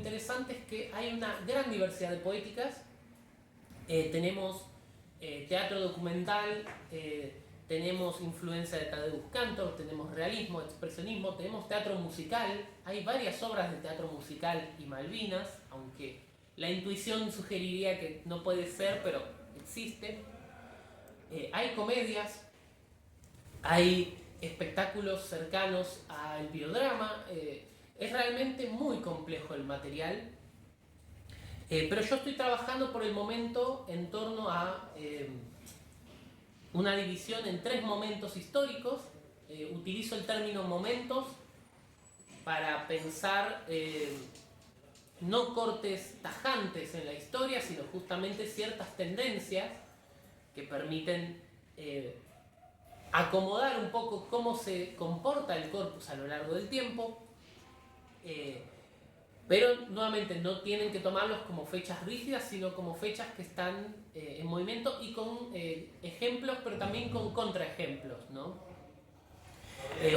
interesante es que hay una gran diversidad de poéticas. Tenemos teatro documental, tenemos influencia de Tadeusz Kantor, tenemos realismo, expresionismo, tenemos teatro musical. Hay varias obras de teatro musical y Malvinas, aunque la intuición sugeriría que no puede ser, pero existe. Hay comedias, hay espectáculos cercanos al biodrama. Es realmente muy complejo el material, pero yo estoy trabajando por el momento en torno a una división en 3 momentos históricos. Utilizo el término momentos para pensar no cortes tajantes en la historia, sino justamente ciertas tendencias que permiten acomodar un poco cómo se comporta el corpus a lo largo del tiempo. Pero nuevamente no tienen que tomarlos como fechas rígidas, sino como fechas que están en movimiento y con ejemplos, pero también con contraejemplos, ¿no?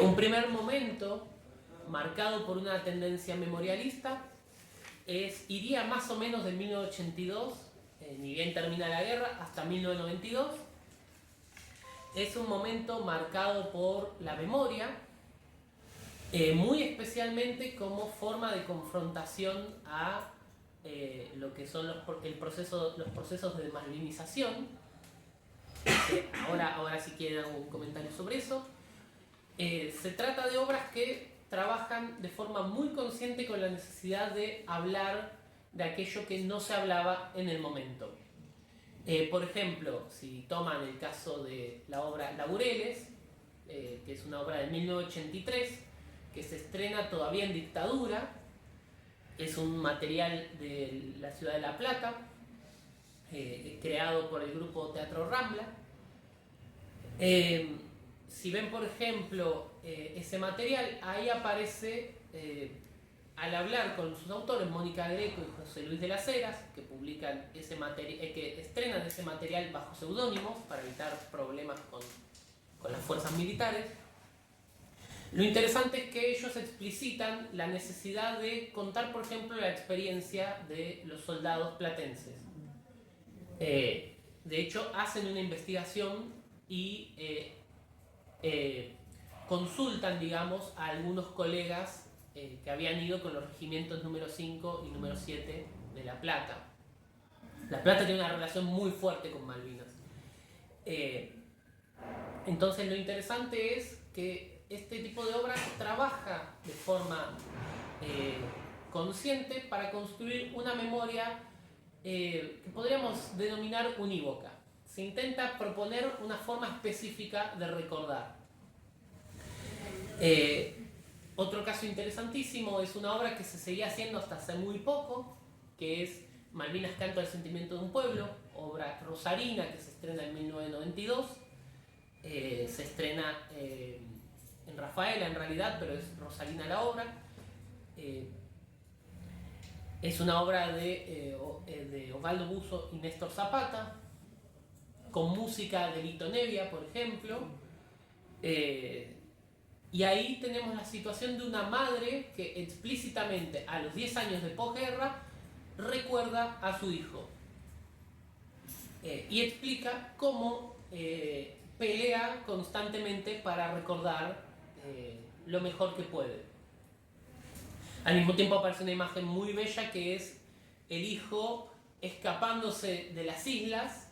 Un primer momento marcado por una tendencia memorialista iría más o menos de 1982, ni bien termina la guerra, hasta 1992. Es un momento marcado por la memoria, muy especialmente como forma de confrontación a lo que son los procesos de malvinización. Ahora si quieren hago un comentario sobre eso. Se trata de obras que trabajan de forma muy consciente con la necesidad de hablar de aquello que no se hablaba en el momento. Por ejemplo, si toman el caso de la obra Laureles, que es una obra de 1983, que se estrena todavía en dictadura, es un material de la ciudad de La Plata, creado por el grupo Teatro Rambla. Si ven, por ejemplo, ese material, ahí aparece, al hablar con sus autores, Mónica Greco y José Luis de las Heras, que publican que estrenan ese material bajo seudónimos para evitar problemas con las fuerzas militares. Lo interesante es que ellos explicitan la necesidad de contar, por ejemplo, la experiencia de los soldados platenses. De hecho, hacen una investigación y consultan, digamos, a algunos colegas que habían ido con los regimientos número 5 y número 7 de La Plata. La Plata tiene una relación muy fuerte con Malvinas. Entonces, lo interesante es que este tipo de obras trabaja de forma consciente para construir una memoria que podríamos denominar unívoca. Se intenta proponer una forma específica de recordar. Otro caso interesantísimo es una obra que se seguía haciendo hasta hace muy poco, que es Malvinas, canto al sentimiento de un pueblo, obra rosarina que se estrena en 1992. Se estrena en Rafaela en realidad, pero es rosarina la obra. Es una obra de Osvaldo Buzo y Néstor Zapata, con música de Lito Nevia, por ejemplo. Y ahí tenemos la situación de una madre que explícitamente a los 10 años de posguerra recuerda a su hijo. Y explica cómo pelea constantemente para recordar lo mejor que puede. Al mismo tiempo aparece una imagen muy bella que es el hijo escapándose de las islas.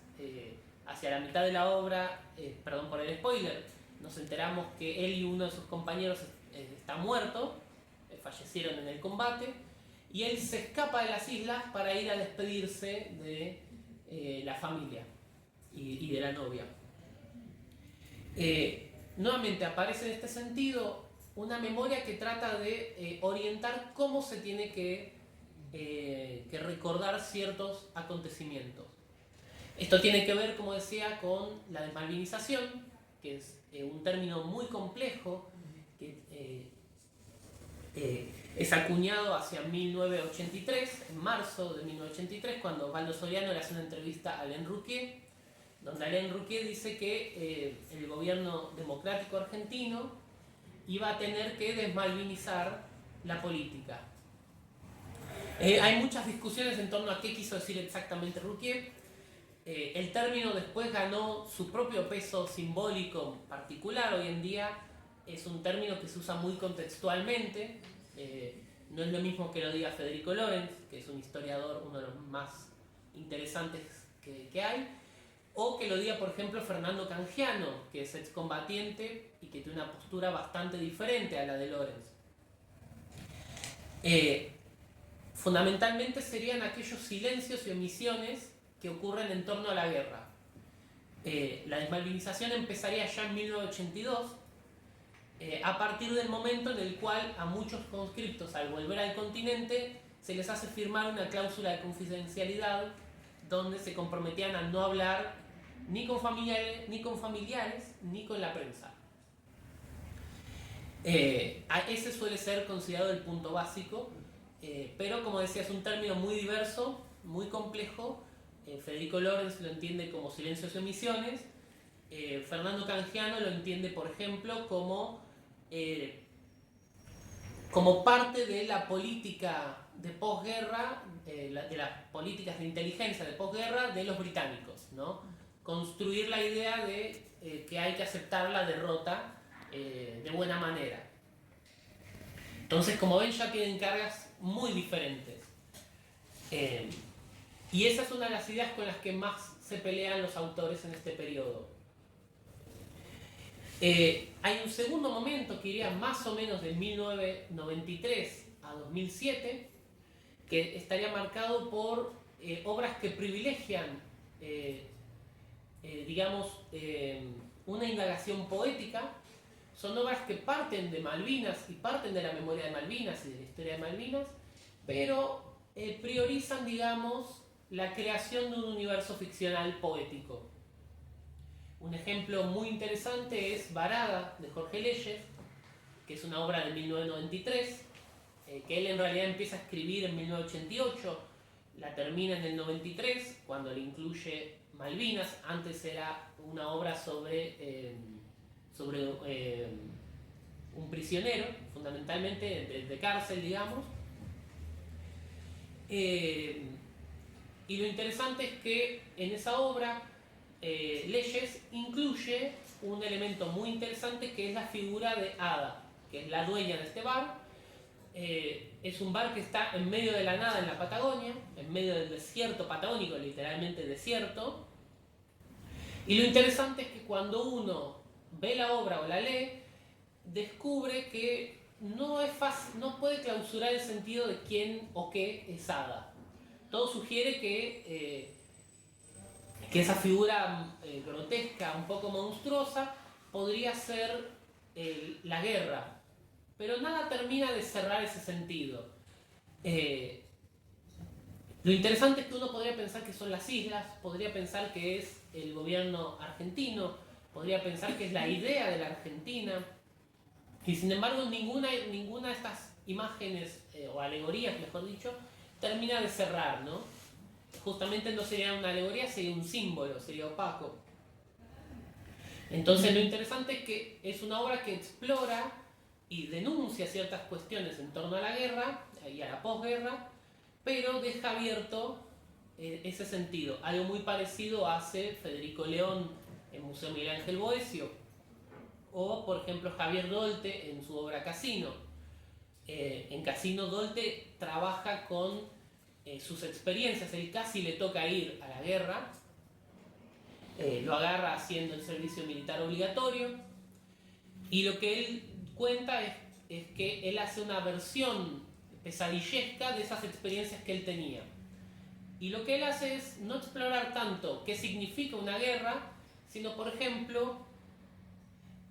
Hacia la mitad de la obra, perdón por el spoiler, nos enteramos que él y uno de sus compañeros está muerto, fallecieron en el combate, y él se escapa de las islas para ir a despedirse de la familia y de la novia. Nuevamente aparece en este sentido una memoria que trata de orientar cómo se tiene que recordar ciertos acontecimientos. Esto tiene que ver, como decía, con la desmalvinización, que es un término muy complejo, que es acuñado hacia 1983, en marzo de 1983, cuando Osvaldo Soriano le hace una entrevista a Alain Rouquier, donde Alain Rouquier dice que el gobierno democrático argentino iba a tener que desmalvinizar la política. Hay muchas discusiones en torno a qué quiso decir exactamente Rouquier. El término después ganó su propio peso simbólico particular. Hoy en día es un término que se usa muy contextualmente. No es lo mismo que lo diga Federico Lorenz, que es un historiador, uno de los más interesantes que hay, o que lo diga, por ejemplo, Fernando Cangiano, que es excombatiente y que tiene una postura bastante diferente a la de Lorenz. Fundamentalmente serían aquellos silencios y omisiones que ocurren en torno a la guerra. La desmalvinización empezaría ya en 1982, a partir del momento en el cual a muchos conscriptos, al volver al continente, se les hace firmar una cláusula de confidencialidad donde se comprometían a no hablar ni con familiares ni con la prensa. Ese suele ser considerado el punto básico, pero como decía, es un término muy diverso, muy complejo. Federico Lorenz lo entiende como silencios y omisiones. Fernando Cangiano lo entiende, por ejemplo, como parte de la política de posguerra, de las políticas de inteligencia de posguerra de los británicos, ¿no? Construir la idea de que hay que aceptar la derrota de buena manera. Entonces, como ven, ya tienen cargas muy diferentes. Y esa es una de las ideas con las que más se pelean los autores en este periodo. Hay un segundo momento que iría más o menos de 1993 a 2007, que estaría marcado por obras que privilegian, una indagación poética. Son obras que parten de Malvinas y parten de la memoria de Malvinas y de la historia de Malvinas, pero priorizan, digamos, la creación de un universo ficcional poético. Un ejemplo muy interesante es Varada, de Jorge Leyes, que es una obra de 1993, que él en realidad empieza a escribir en 1988, la termina en el 93, cuando le incluye Malvinas. Antes era una obra sobre un prisionero, fundamentalmente de cárcel, digamos. Y lo interesante es que en esa obra Leyes incluye un elemento muy interesante, que es la figura de Ada, que es la dueña de este bar. Es un bar que está en medio de la nada en la Patagonia, en medio del desierto patagónico, literalmente desierto. Y lo interesante es que cuando uno ve la obra o la lee, descubre que no es fácil, no puede clausurar el sentido de quién o qué es Ada. Todo sugiere que esa figura grotesca, un poco monstruosa, podría ser la guerra. Pero nada termina de cerrar ese sentido. Lo interesante es que uno podría pensar que son las islas, podría pensar que es el gobierno argentino, podría pensar que es la idea de la Argentina, y sin embargo ninguna de estas imágenes, o alegorías, mejor dicho, termina de cerrar, ¿no? Justamente no sería una alegoría, sería un símbolo, sería opaco. Entonces lo interesante es que es una obra que explora y denuncia ciertas cuestiones en torno a la guerra y a la posguerra, pero deja abierto ese sentido. Algo muy parecido hace Federico León en Museo Miguel Ángel Boesio, o por ejemplo Javier Dolte en su obra Casino. En Casino Dolte trabaja con sus experiencias. Él casi le toca ir a la guerra, lo agarra haciendo el servicio militar obligatorio, y lo que él cuenta es que él hace una versión pesadillesca de esas experiencias que él tenía. Y lo que él hace es no explorar tanto qué significa una guerra, sino, por ejemplo,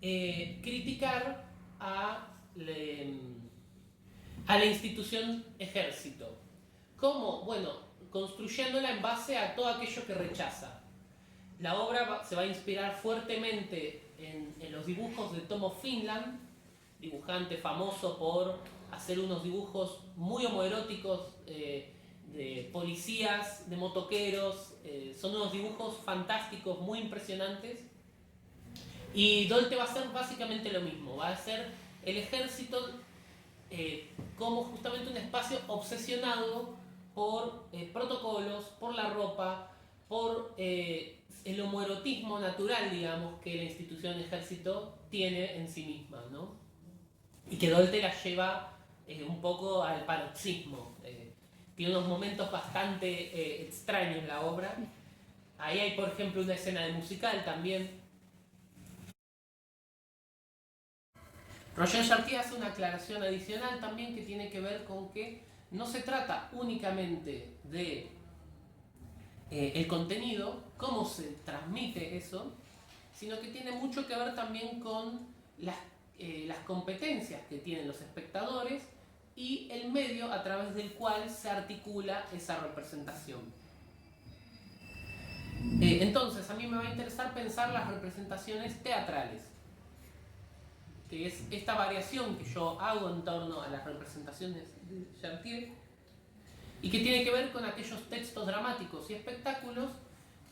criticar a la institución ejército. ¿Cómo? Bueno, construyéndola en base a todo aquello que rechaza. La obra se va a inspirar fuertemente en los dibujos de Tom of Finland, dibujante famoso por hacer unos dibujos muy homoeróticos de policías, de motoqueros. Son unos dibujos fantásticos, muy impresionantes. Y Dolte va a hacer básicamente lo mismo, va a hacer el ejército como justamente un espacio obsesionado por protocolos, por la ropa, por el homoerotismo natural, digamos, que la institución ejército tiene en sí misma, ¿no? Y que Dolte la lleva un poco al paroxismo. Tiene unos momentos bastante extraños la obra. Ahí hay, por ejemplo, una escena de musical también. Roger Chartier hace una aclaración adicional también que tiene que ver con que no se trata únicamente de el contenido, cómo se transmite eso, sino que tiene mucho que ver también con las competencias que tienen los espectadores y el medio a través del cual se articula esa representación. Entonces, a mí me va a interesar pensar las representaciones teatrales, que es esta variación que yo hago en torno a las representaciones de Chartier y que tiene que ver con aquellos textos dramáticos y espectáculos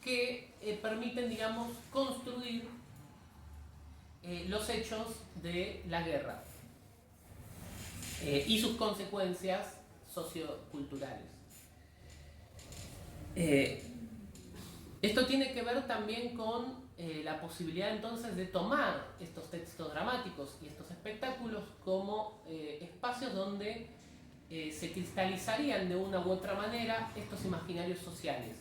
que permiten, digamos, construir los hechos de la guerra y sus consecuencias socioculturales. Esto tiene que ver también con la posibilidad entonces de tomar estos textos dramáticos y estos espectáculos como espacios donde se cristalizarían de una u otra manera estos imaginarios sociales.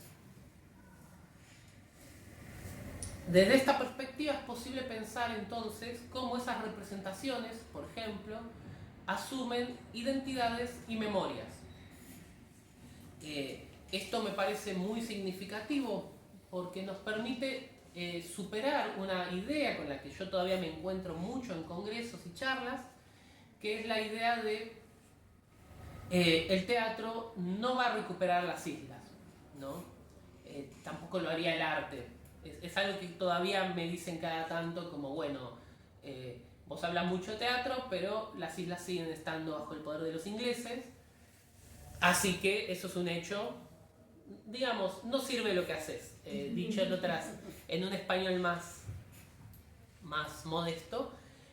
Desde esta perspectiva es posible pensar entonces cómo esas representaciones, por ejemplo, asumen identidades y memorias. Esto me parece muy significativo porque nos permite superar una idea con la que yo todavía me encuentro mucho en congresos y charlas, que es la idea de el teatro no va a recuperar las islas, ¿no? Tampoco lo haría el arte. Es algo que todavía me dicen cada tanto como, bueno, vos hablas mucho de teatro, pero las islas siguen estando bajo el poder de los ingleses, así que eso es un hecho, digamos, no sirve lo que haces, dicho en un español más modesto.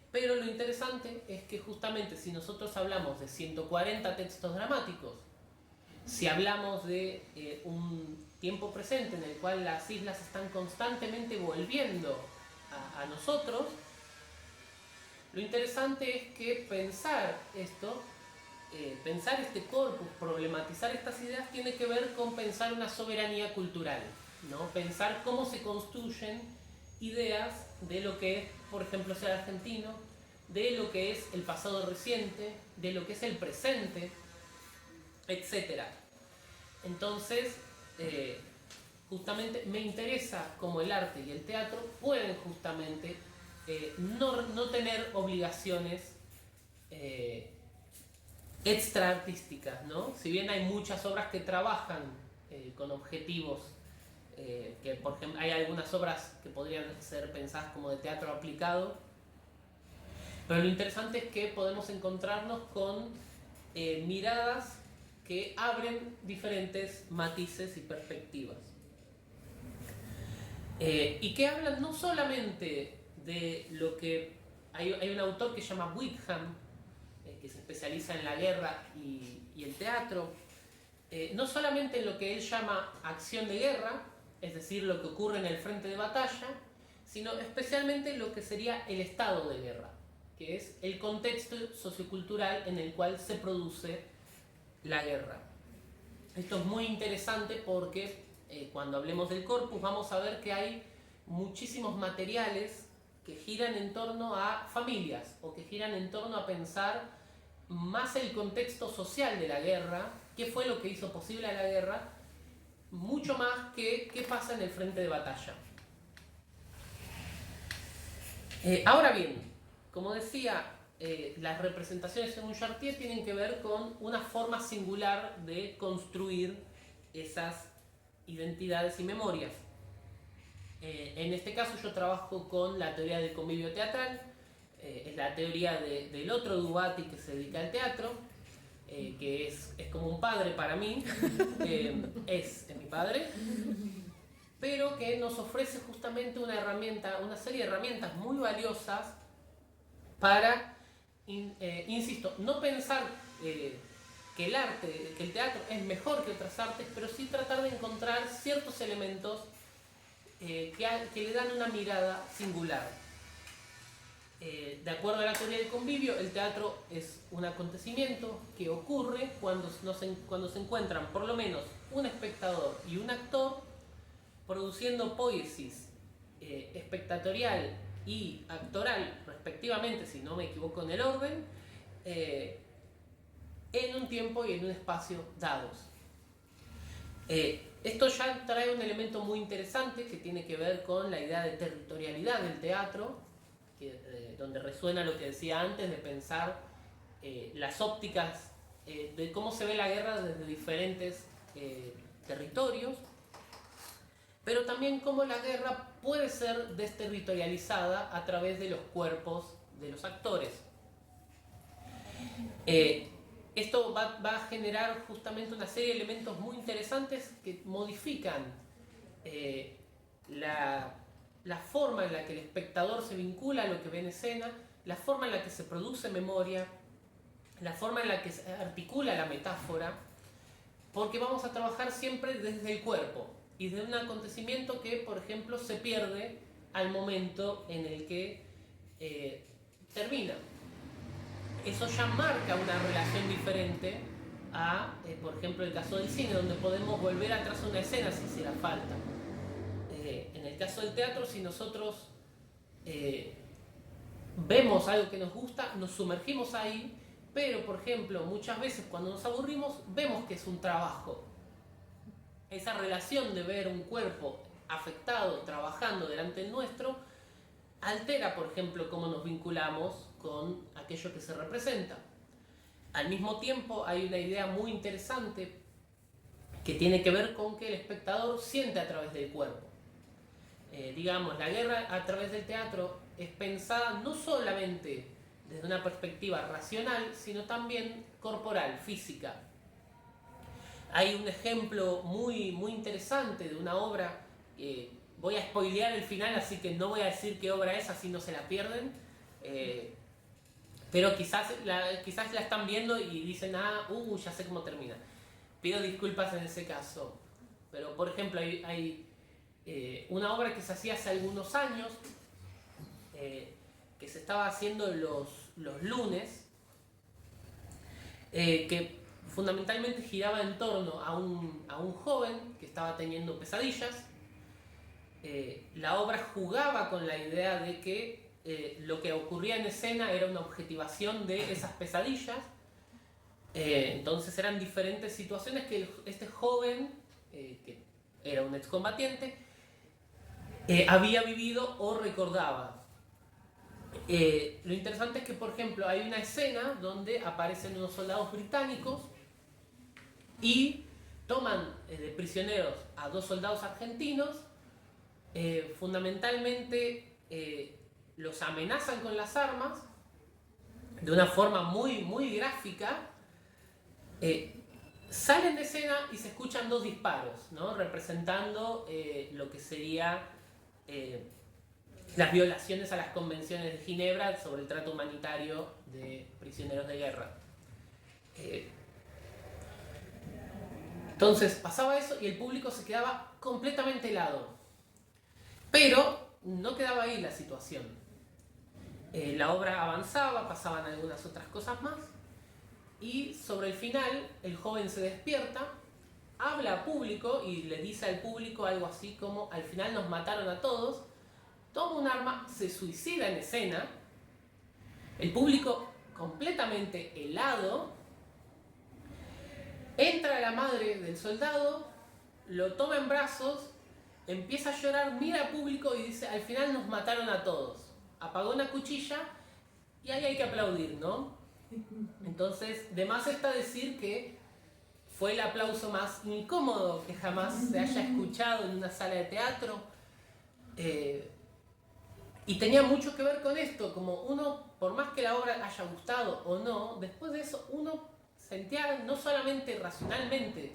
Pero lo interesante es que justamente si nosotros hablamos de 140 textos dramáticos, si hablamos de un tiempo presente en el cual las islas están constantemente volviendo a nosotros, lo interesante es que pensar esto, pensar este corpus, problematizar estas ideas, tiene que ver con pensar una soberanía cultural, ¿no? Pensar cómo se construyen ideas de lo que es, por ejemplo, ser argentino, de lo que es el pasado reciente, de lo que es el presente, etc. Entonces, justamente me interesa cómo el arte y el teatro pueden justamente no tener obligaciones extra artísticas, ¿no? Si bien hay muchas obras que trabajan con objetivos, que por ejemplo hay algunas obras que podrían ser pensadas como de teatro aplicado, pero lo interesante es que podemos encontrarnos con miradas que abren diferentes matices y perspectivas. Y que hablan no solamente de lo que... Hay un autor que se llama Wickham, que se especializa en la guerra y el teatro, no solamente en lo que él llama acción de guerra, es decir, lo que ocurre en el frente de batalla, sino especialmente en lo que sería el estado de guerra, que es el contexto sociocultural en el cual se produce la guerra. Esto es muy interesante porque cuando hablemos del corpus vamos a ver que hay muchísimos materiales que giran en torno a familias o que giran en torno a pensar más el contexto social de la guerra, qué fue lo que hizo posible a la guerra, mucho más que qué pasa en el frente de batalla. Ahora bien, como decía, las representaciones según Chartier tienen que ver con una forma singular de construir esas identidades y memorias. En este caso yo trabajo con la teoría del convivio teatral, es la teoría del otro Dubati que se dedica al teatro, que es como un padre para mí, es mi padre, pero que nos ofrece justamente una serie de herramientas muy valiosas para insisto, no pensar que el arte, que el teatro es mejor que otras artes, pero sí tratar de encontrar ciertos elementos que le dan una mirada singular. De acuerdo a la teoría del convivio, el teatro es un acontecimiento que ocurre cuando se encuentran por lo menos un espectador y un actor produciendo poiesis espectatorial y actoral, respectivamente, si no me equivoco en el orden, en un tiempo y en un espacio dados. Esto ya trae un elemento muy interesante que tiene que ver con la idea de territorialidad del teatro, donde resuena lo que decía antes de pensar las ópticas de cómo se ve la guerra desde diferentes territorios, pero también cómo la guerra puede ser desterritorializada a través de los cuerpos de los actores. Esto va a generar justamente una serie de elementos muy interesantes que modifican la forma en la que el espectador se vincula a lo que ve en escena, la forma en la que se produce memoria, la forma en la que se articula la metáfora, porque vamos a trabajar siempre desde el cuerpo y desde un acontecimiento que, por ejemplo, se pierde al momento en el que termina. Eso ya marca una relación diferente a, por ejemplo, el caso del cine, donde podemos volver atrás a una escena si hiciera falta. En el caso del teatro, si nosotros vemos algo que nos gusta, nos sumergimos ahí, pero, por ejemplo, muchas veces cuando nos aburrimos, vemos que es un trabajo. Esa relación de ver un cuerpo afectado, trabajando delante del nuestro, altera, por ejemplo, cómo nos vinculamos con aquello que se representa. Al mismo tiempo, hay una idea muy interesante que tiene que ver con que el espectador siente a través del cuerpo. Digamos, la guerra a través del teatro es pensada no solamente desde una perspectiva racional, sino también corporal, física. Hay un ejemplo muy, muy interesante de una obra, voy a spoilear el final, así que no voy a decir qué obra es, así no se la pierden, pero quizás la están viendo y dicen, ya sé cómo termina. Pido disculpas en ese caso, pero por ejemplo hay una obra que se hacía hace algunos años, que se estaba haciendo los lunes, que fundamentalmente giraba en torno a un joven que estaba teniendo pesadillas. La obra jugaba con la idea de que lo que ocurría en escena era una objetivación de esas pesadillas. Entonces eran diferentes situaciones que este joven, que era un excombatiente, había vivido o recordaba. Lo interesante es que, por ejemplo, hay una escena donde aparecen unos soldados británicos y toman de prisioneros a 2 soldados argentinos, fundamentalmente los amenazan con las armas de una forma muy, muy gráfica, salen de escena y se escuchan 2 disparos, ¿no? Representando lo que sería las violaciones a las convenciones de Ginebra sobre el trato humanitario de prisioneros de guerra. Entonces pasaba eso y el público se quedaba completamente helado. Pero no quedaba ahí la situación. La obra avanzaba, pasaban algunas otras cosas más, y sobre el final el joven se despierta, habla a público y le dice al público algo así como: al final nos mataron a todos, toma un arma, se suicida en escena, el público completamente helado, entra la madre del soldado, lo toma en brazos, empieza a llorar, mira al público y dice: al final nos mataron a todos. Apagó una cuchilla y ahí hay que aplaudir, ¿no? Entonces, de más está decir que fue el aplauso más incómodo que jamás se haya escuchado en una sala de teatro. Y tenía mucho que ver con esto, como uno, por más que la obra haya gustado o no, después de eso uno sentía no solamente racionalmente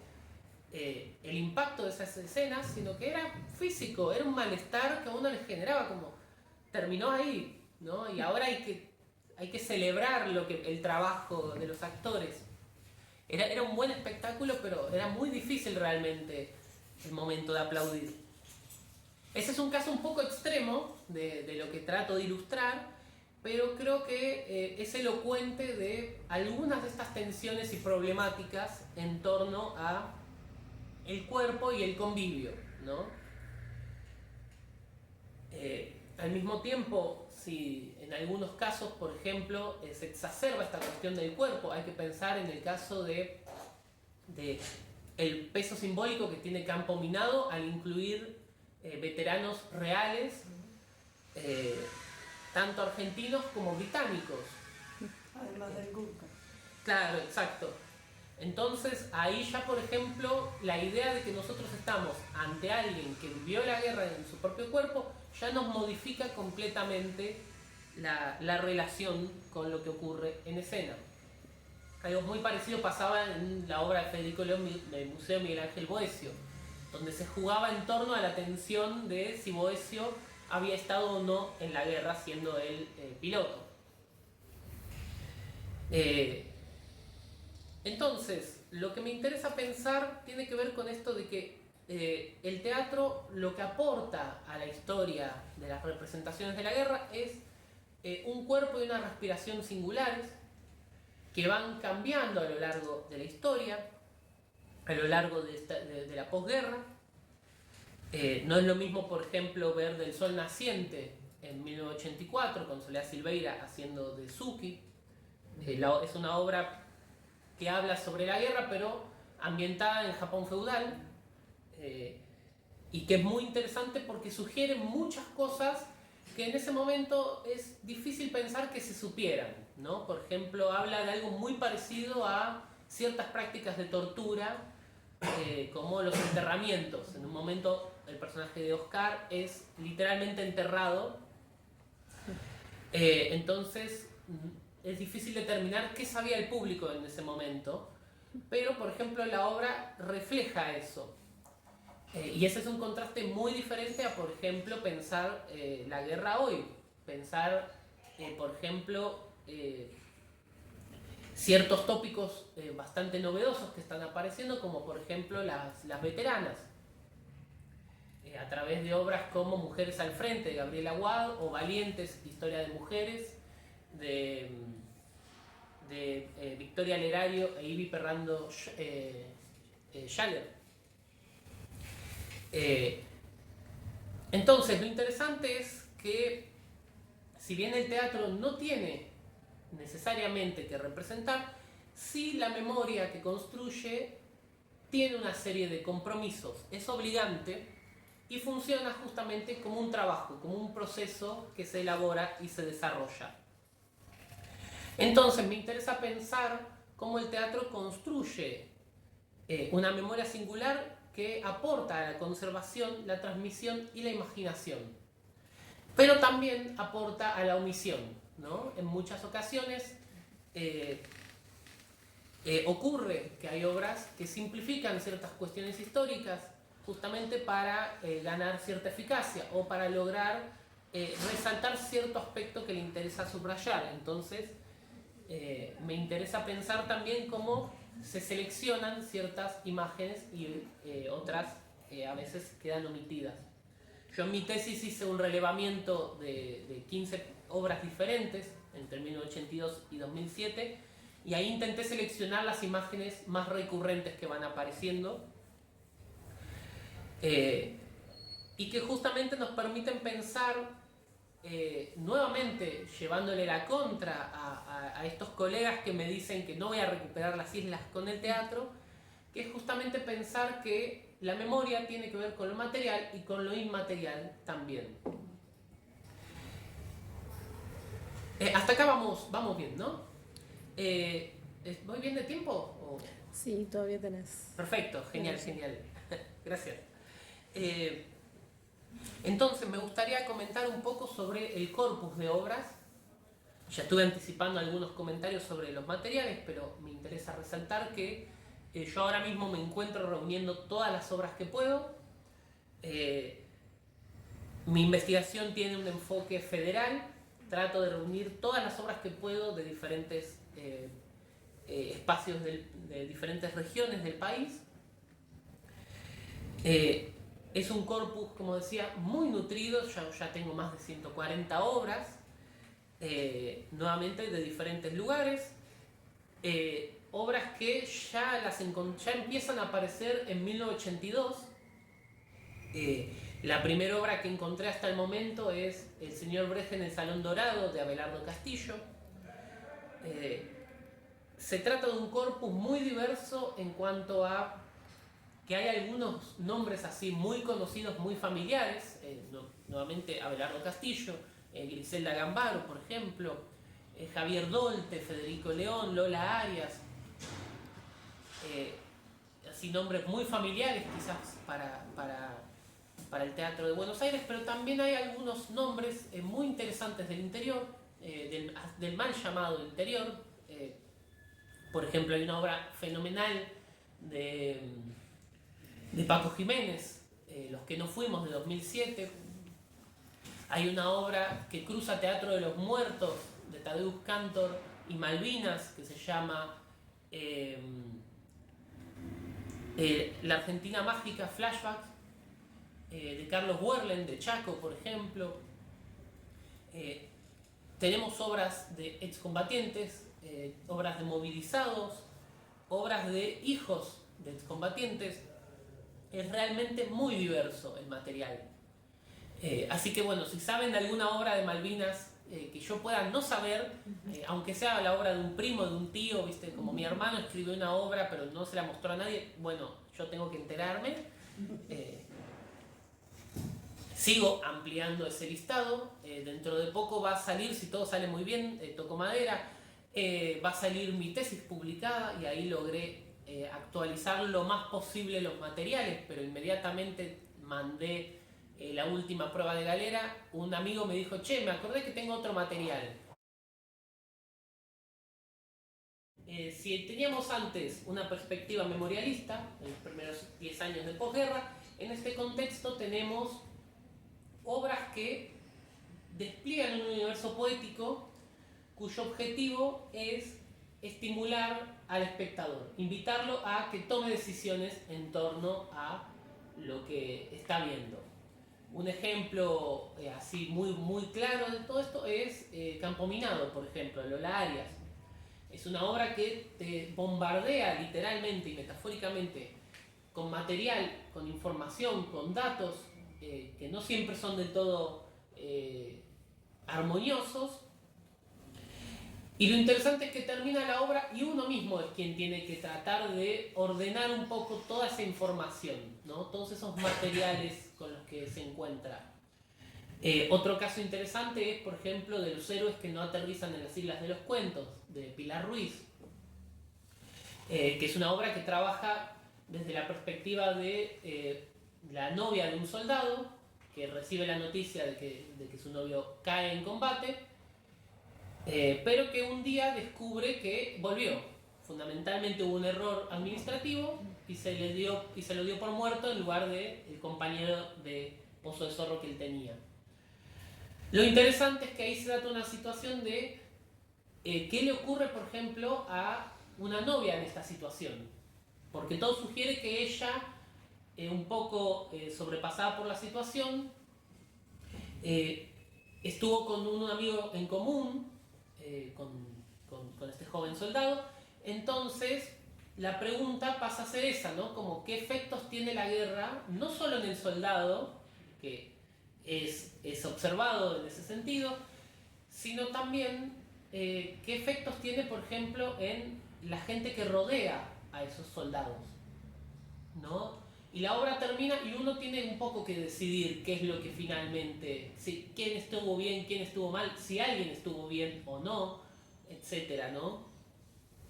el impacto de esas escenas, sino que era físico, era un malestar que a uno le generaba, como terminó ahí, ¿no? Y ahora hay que hay que celebrar el trabajo de los actores. Era un buen espectáculo, pero era muy difícil realmente el momento de aplaudir. Ese es un caso un poco extremo de lo que trato de ilustrar, pero creo que es elocuente de algunas de estas tensiones y problemáticas en torno a el cuerpo y el convivio, ¿no? Al mismo tiempo, si en algunos casos, por ejemplo, se exacerba esta cuestión del cuerpo, hay que pensar en el caso de el peso simbólico que tiene Campo Minado al incluir veteranos reales, tanto argentinos como británicos. Además del Gurkha. Claro, exacto. Entonces, ahí ya, por ejemplo, la idea de que nosotros estamos ante alguien que vivió la guerra en su propio cuerpo, ya nos modifica completamente la relación con lo que ocurre en escena. Algo muy parecido pasaba en la obra de Federico León del Museo Miguel Ángel Boesio, donde se jugaba en torno a la tensión de si Boesio había estado o no en la guerra siendo él piloto. Entonces, lo que me interesa pensar tiene que ver con esto de que el teatro lo que aporta a la historia de las representaciones de la guerra es un cuerpo y una respiración singulares que van cambiando a lo largo de la historia, a lo largo de la posguerra. No es lo mismo, por ejemplo, ver Del Sol Naciente en 1984 con Soledad Silveira haciendo de Suki. Es una obra que habla sobre la guerra, pero ambientada en Japón feudal, y que es muy interesante porque sugiere muchas cosas que en ese momento es difícil pensar que se supieran, ¿no? Por ejemplo, habla de algo muy parecido a ciertas prácticas de tortura, como los enterramientos. En un momento el personaje de Oscar es literalmente enterrado, entonces es difícil determinar qué sabía el público en ese momento, pero por ejemplo la obra refleja eso. Y ese es un contraste muy diferente a, por ejemplo, pensar la guerra hoy. Pensar, por ejemplo, ciertos tópicos bastante novedosos que están apareciendo, como por ejemplo las veteranas. A través de obras como Mujeres al Frente, de Gabriela Aguad, o Valientes, Historia de Mujeres, de Victoria Lerario e Ivy Perrando Schaller. Entonces, lo interesante es que, si bien el teatro no tiene necesariamente que representar, sí la memoria que construye tiene una serie de compromisos, es obligante y funciona justamente como un trabajo, como un proceso que se elabora y se desarrolla. Entonces, me interesa pensar cómo el teatro construye una memoria singular que aporta a la conservación, la transmisión y la imaginación, pero también aporta a la omisión, ¿no? En muchas ocasiones ocurre que hay obras que simplifican ciertas cuestiones históricas justamente para ganar cierta eficacia o para lograr resaltar cierto aspecto que le interesa subrayar. Entonces, me interesa pensar también cómo se seleccionan ciertas imágenes y otras a veces quedan omitidas. Yo en mi tesis hice un relevamiento de 15 obras diferentes entre 1982 y 2007, y ahí intenté seleccionar las imágenes más recurrentes que van apareciendo y que justamente nos permiten pensar, nuevamente llevándole la contra a estos colegas que me dicen que no voy a recuperar las islas con el teatro, que es justamente pensar que la memoria tiene que ver con lo material y con lo inmaterial también. Hasta acá vamos bien, ¿no? ¿Voy bien de tiempo? ¿O? Sí, todavía tenés. Perfecto, genial, genial. Gracias. Entonces, me gustaría comentar un poco sobre el corpus de obras. Ya estuve anticipando algunos comentarios sobre los materiales, pero me interesa resaltar que yo ahora mismo me encuentro reuniendo todas las obras que puedo. Mi investigación tiene un enfoque federal, trato de reunir todas las obras que puedo de diferentes espacios de diferentes regiones del país. Es un corpus, como decía, muy nutrido. Ya tengo más de 140 obras, nuevamente de diferentes lugares. Obras que ya empiezan a aparecer en 1982. La primera obra que encontré hasta el momento es El señor Brecht en el Salón Dorado, de Abelardo Castillo. Se trata de un corpus muy diverso en cuanto a que hay algunos nombres así muy conocidos, muy familiares. Nuevamente Abelardo Castillo, Griselda Gambaro, por ejemplo, Javier Dolte, Federico León, Lola Arias. Así nombres muy familiares quizás para el teatro de Buenos Aires, pero también hay algunos nombres muy interesantes del interior, del mal llamado interior. Por ejemplo, hay una obra fenomenal de Paco Jiménez, Los que no fuimos, de 2007. Hay una obra que cruza Teatro de los Muertos, de Tadeusz Kantor, y Malvinas, que se llama La Argentina Mágica, Flashbacks, de Carlos Werlen, de Chaco, por ejemplo. Tenemos obras de excombatientes, obras de movilizados, obras de hijos de excombatientes. Es realmente muy diverso el material. Así que bueno, si saben de alguna obra de Malvinas que yo pueda no saber, aunque sea la obra de un primo, de un tío, ¿viste? Como mi hermano escribió una obra pero no se la mostró a nadie, bueno, yo tengo que enterarme. Sigo ampliando ese listado. Dentro de poco va a salir, si todo sale muy bien, toco madera, va a salir mi tesis publicada, y ahí logré actualizar lo más posible los materiales, pero inmediatamente mandé la última prueba de galera. Un amigo me dijo: che, me acordé que tengo otro material. Si teníamos antes una perspectiva memorialista, en los primeros 10 años de posguerra, en este contexto tenemos obras que despliegan un universo poético cuyo objetivo es estimular al espectador, invitarlo a que tome decisiones en torno a lo que está viendo. Un ejemplo así muy claro de todo esto es Campo Minado, por ejemplo, de Lola Arias. Es una obra que te bombardea literalmente y metafóricamente con material, con información, con datos que no siempre son del todo armoniosos. Y lo interesante es que termina la obra y uno mismo es quien tiene que tratar de ordenar un poco toda esa información, ¿no? Todos esos materiales con los que se encuentra. Otro caso interesante es, por ejemplo, de Los héroes que no aterrizan en las islas de los cuentos, de Pilar Ruiz, que es una obra que trabaja desde la perspectiva de la novia de un soldado que recibe la noticia de que su novio cae en combate, pero que un día descubre que volvió. Fundamentalmente hubo un error administrativo y se lo dio por muerto en lugar del compañero de Pozo de Zorro que él tenía. Lo interesante es que ahí se trata una situación de qué le ocurre, por ejemplo, a una novia en esta situación. Porque todo sugiere que ella, un poco sobrepasada por la situación, estuvo con un amigo en común, con este joven soldado. Entonces la pregunta pasa a ser esa, ¿no? Como qué efectos tiene la guerra, no solo en el soldado, que es observado en ese sentido, sino también qué efectos tiene, por ejemplo, en la gente que rodea a esos soldados, ¿no? Y la obra termina y uno tiene un poco que decidir qué es lo que finalmente, quién estuvo bien, quién estuvo mal, si alguien estuvo bien o no, etcétera, ¿no?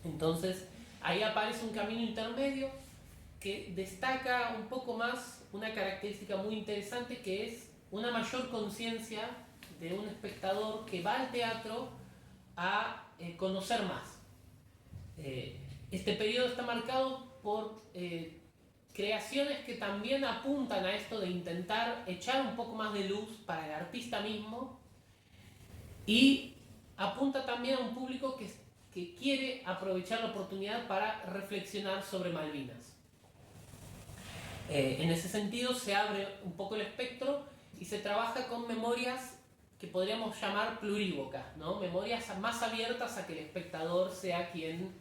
Entonces ahí aparece un camino intermedio que destaca un poco más una característica muy interesante, que es una mayor conciencia de un espectador que va al teatro a conocer más. Este periodo está marcado por creaciones que también apuntan a esto de intentar echar un poco más de luz para el artista mismo Y apunta también a un público que quiere aprovechar la oportunidad para reflexionar sobre Malvinas. En ese sentido se abre un poco el espectro y se trabaja con memorias que podríamos llamar plurívocas, ¿no? Memorias más abiertas a que el espectador sea quien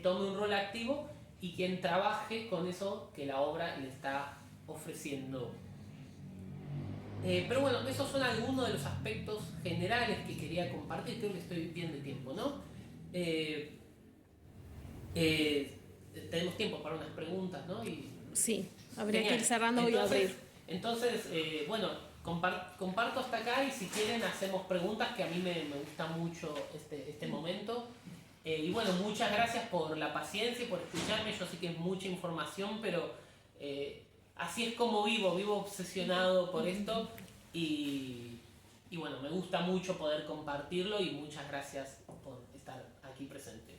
tome un rol activo y quien trabaje con eso que la obra le está ofreciendo. Pero bueno, esos son algunos de los aspectos generales que quería compartir. Creo que estoy bien de tiempo, ¿no? Tenemos tiempo para unas preguntas, ¿no? Sí, habría Genial. que ir cerrando y abrir. Entonces, bueno, comparto hasta acá y si quieren hacemos preguntas, que a mí me gusta mucho este momento. Y bueno, muchas gracias por la paciencia y por escucharme. Yo sé que es mucha información, pero así es como vivo obsesionado por esto. Y bueno, me gusta mucho poder compartirlo y muchas gracias por estar aquí presente.